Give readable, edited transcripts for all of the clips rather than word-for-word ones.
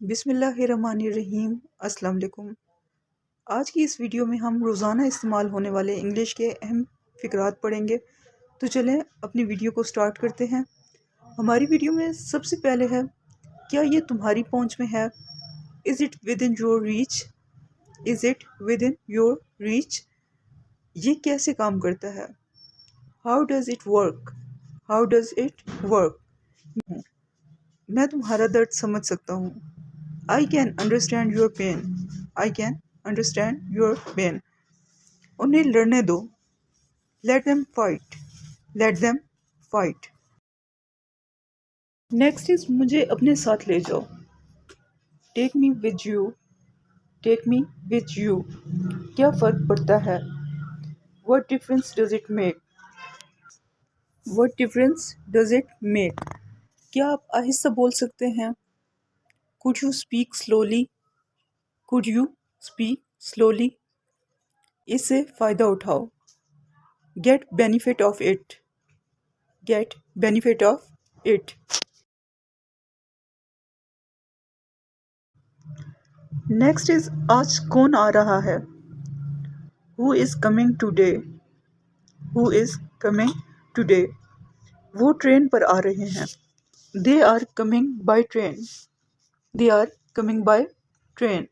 बिस्मिल्लाहिर्रहमानिर्रहीम। अस्सलाम वालेकुम। आज की इस वीडियो में हम रोज़ाना इस्तेमाल होने वाले इंग्लिश के अहम फ़िक्रात पढ़ेंगे। तो चलें अपनी वीडियो को स्टार्ट करते हैं। हमारी वीडियो में सबसे पहले है, क्या ये तुम्हारी पहुंच में है? Is it within your reach? Is it within your reach? ये कैसे काम करता है? How does it work? How does it work? मैं तुम्हारा दर्द समझ सकता हूँ। I can understand your pain. I can understand your pain. उन्हें लड़ने दो. Let them fight. Let them fight. Next is मुझे अपने साथ ले जाओ. Take me with you. Take me with you. क्या फ़र्क पड़ता है? What difference does it make? What difference does it make? क्या आप आहिस्ता बोल सकते हैं? Could you speak slowly? Could you speak slowly? इससे फ़ायदा उठाओ. Get benefit of it. Get benefit of it. Next is आज कौन आ रहा है? Who is coming today? Who is coming today? वो ट्रेन पर आ रहे हैं. They are coming by train. They are coming by train.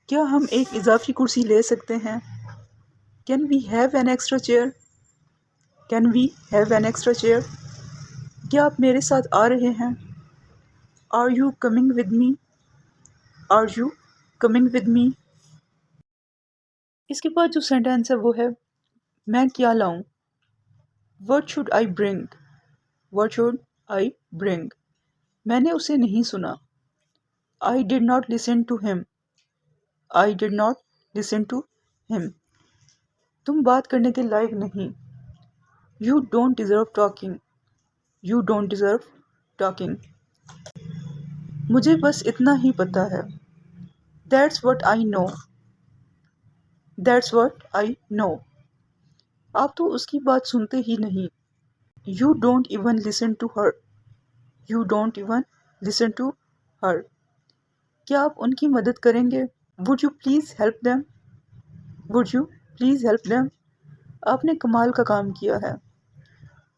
क्या हम एक इजाफी कुर्सी ले सकते हैं? Can we have an extra chair? Can we have an extra chair? क्या आप मेरे साथ आ रहे हैं? Are you coming with me? Are you coming with me? इसके बाद जो सेंटेंस है वो है, मैं क्या लाऊं? What should I bring? What should I bring? मैंने उसे नहीं सुना. I did not listen to him. I did not listen to him. तुम बात करने के लायक नहीं. You don't deserve talking. You don't deserve talking. मुझे बस इतना ही पता है. That's what I know. That's what I know. आप तो उसकी बात सुनते ही नहीं. You don't even listen to her. You don't even listen to her. क्या आप उनकी मदद करेंगे? Would you please help them? Would you please help them? आपने कमाल का काम किया है.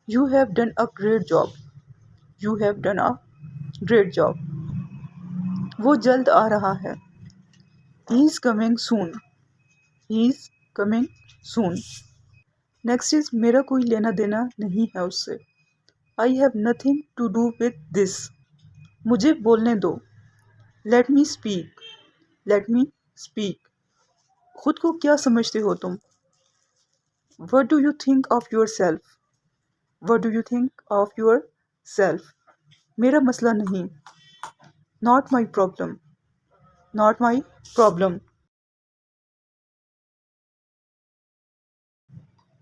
You have done a great job. You have done a great job. वो जल्द आ रहा है. He is coming soon. He is coming soon. Next is मेरा कोई लेना देना नहीं है उससे. I have nothing to do with this. मुझे बोलने दो. Let me speak. Let me speak. खुद को क्या समझते हो तुम? What do you think of yourself? What do you think of yourself? मेरा मसला नहीं. Not my problem. Not my problem.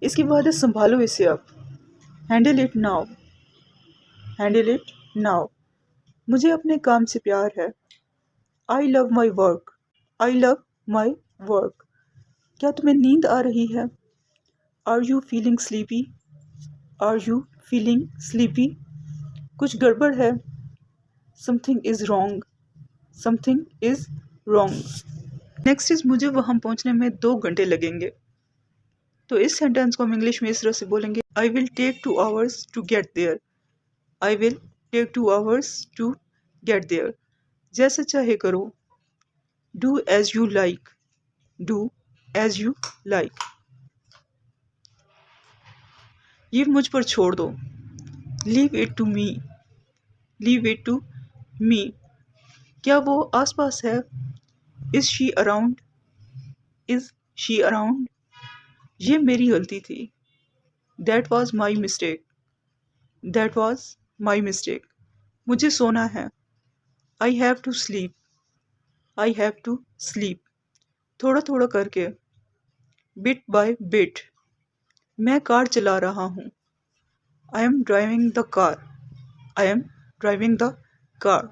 इसके बाद है संभालो इसे अब. Handle it now. Handle it now. मुझे अपने काम से प्यार है. I love my work. I love my work. क्या तुम्हें नींद आ रही है? Are you feeling sleepy? Are you feeling sleepy? कुछ गड़बड़ है. Something is wrong. Something is wrong. Next is मुझे वहाँ पहुँचने में 2 घंटे लगेंगे. तो इस सेंटेंस को हम इंग्लिश में इस तरह से बोलेंगे, I will take 2 hours to get there. I will take 2 hours to get there. जैसा चाहे करो. Do as you like. Do as you like. ये मुझ पर छोड़ दो. Leave it to me. Leave it to me. क्या वो आसपास है? Is she around? Is she around? ये मेरी गलती थी. That was my mistake. That was my mistake. मुझे सोना है. I have to sleep. I have to sleep. थोड़ा थोड़ा करके. Bit by bit. मैं कार चला रहा हूँ. I am driving the car. I am driving the car.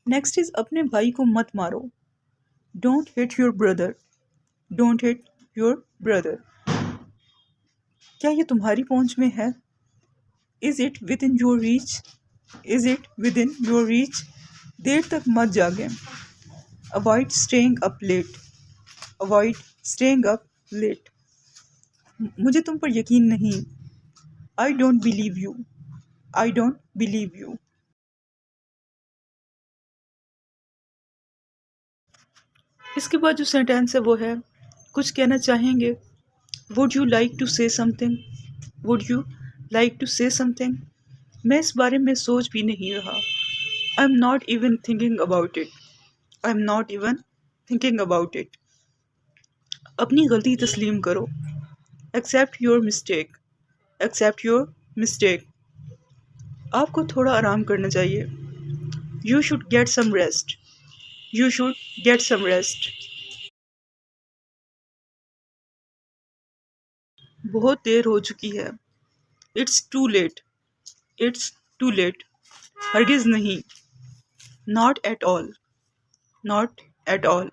Next is अपने भाई को मत मारो. Don't hit your brother. Don't hit your brother. क्या ये तुम्हारी पहुंच में है? Is it within your reach? Is it within your reach? देर तक मत जागें। Avoid staying up late. Avoid staying up late. मुझे तुम पर यकीन नहीं। I don't believe you. I don't believe you. इसके बाद जो सेंटेंस है वो है कुछ कहना चाहेंगे। Would you like to say something? Would you like to say something? मैं इस बारे में सोच भी नहीं रहा। I am not even thinking about it. I am not even thinking about it. अपनी गलती तस्लीम करो। Accept your mistake. Accept your mistake. आपको थोड़ा आराम करना चाहिए। You should get some rest. You should get some rest. बहुत देर हो चुकी है। It's too late. It's too late. हरगिज नहीं। Not at all. Not at all.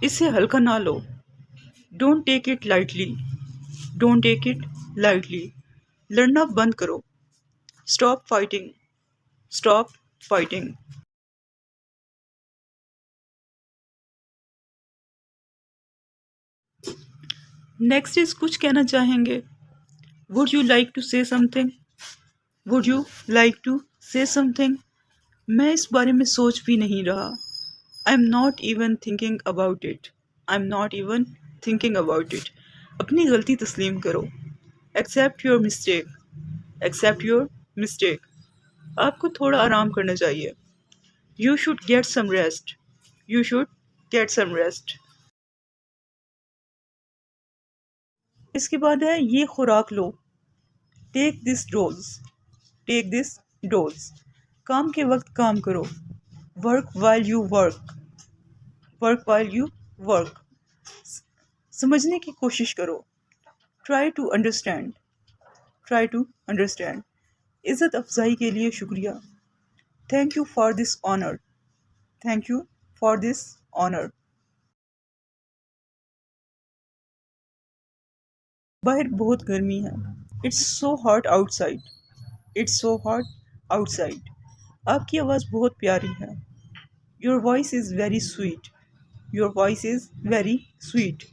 इसे हल्का ना लो। Don't take it lightly. Don't take it lightly. लड़ना बंद करो। Stop fighting. Stop fighting. Next is कुछ कहना चाहेंगे। Would you like to say something? Would you like to say something? मैं इस बारे में सोच भी नहीं रहा। I am not even thinking about it. I am not even thinking about it. अपनी गलती तस्लीम करो। Accept your mistake. Accept your mistake. आपको थोड़ा आराम करना चाहिए। You should get some rest. You should get some rest. इसके बाद है ये खुराक लो। Take this dose. Take this dose. काम के वक्त काम करो। Work while you work. Work while you work. समझने की कोशिश करो। Try to understand. Try to understand. इज़्ज़त अफजाई के लिए शुक्रिया। Thank you for this honour. Thank you for this honour. बाहर बहुत गर्मी है। It's so hot outside. It's so hot outside. आपकी आवाज़ बहुत प्यारी है। Your voice is very sweet. Your voice is very sweet.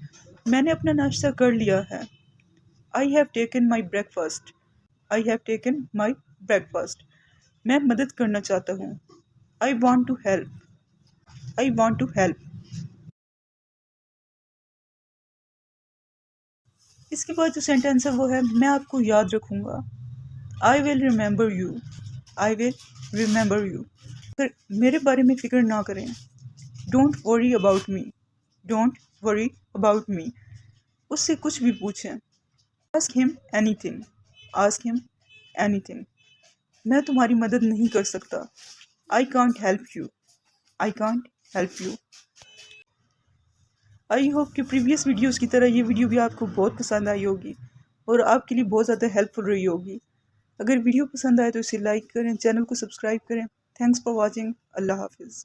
मैंने अपना नाश्ता कर लिया है। I have taken my breakfast. I have taken my breakfast. मैं मदद करना चाहता हूँ। I want to help. I want to help. इसके बाद जो सेंटेंस है वो है मैं आपको याद रखूँगा। I will remember you. I will remember you. फिर मेरे बारे में फ़िक्र ना करें। Don't worry about me. Don't worry about me. उससे कुछ भी पूछें। Ask him anything. Ask him anything. मैं तुम्हारी मदद नहीं कर सकता। I can't help you. I can't help you. I hope कि प्रीवियस वीडियोस की तरह ये वीडियो भी आपको बहुत पसंद आई होगी और आपके लिए बहुत ज़्यादा हेल्पफुल रही होगी। अगर वीडियो पसंद आए तो इसे लाइक करें, चैनल को सब्सक्राइब करें। Thanks for watching. अल्लाह हाफिज़।